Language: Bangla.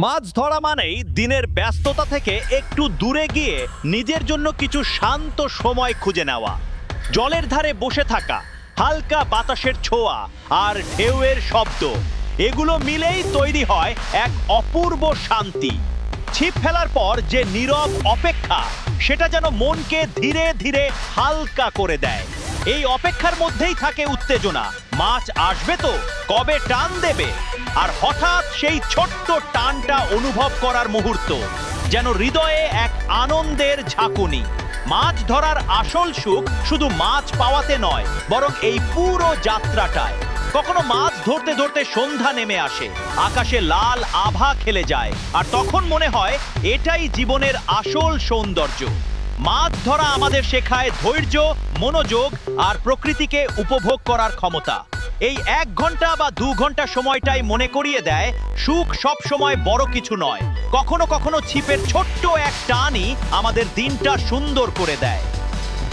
মাছ ধরা মানেই দিনের ব্যস্ততা থেকে একটু দূরে গিয়ে নিজের জন্য কিছু শান্ত সময় খুঁজে নেওয়া। জলের ধারে বসে থাকা, হালকা বাতাসের ছোঁয়া আর ঢেউয়ের শব্দ, এগুলো মিলেই তৈরি হয় এক অপূর্ব শান্তি। ছিপ ফেলার পর যে নীরব অপেক্ষা, সেটা যেন মনকে ধীরে ধীরে হালকা করে দেয়। এই অপেক্ষার মধ্যেই থাকে উত্তেজনা, মাছ আসবে তো, কবে টান দেবে, আর হঠাৎ সেই ছোট্ট টানটা অনুভব করার মুহূর্ত, যেন হৃদয়ে এক আনন্দের ঝাঁকুনি। মাছ ধরার আসল সুখ শুধু মাছ পাওয়াতে নয়, বরং এই পুরো যাত্রাটায়। কখনো মাছ ধরতে ধরতে সন্ধ্যা নেমে আসে, আকাশে লাল আভা খেলে যায়, আর তখন মনে হয় এটাই জীবনের আসল সৌন্দর্য। মাছ ধরা আমাদের শেখায় ধৈর্য, মনোযোগ আর প্রকৃতিকে উপভোগ করার ক্ষমতা। এই 1 ঘন্টা বা 2 ঘন্টা সময়টাই মনে করিয়ে দেয় সুখ সব সময় বড় কিছু নয়। কখনো কখনো ছিপের ছোট্ট এক টানই আমাদের দিনটা সুন্দর করে দেয়।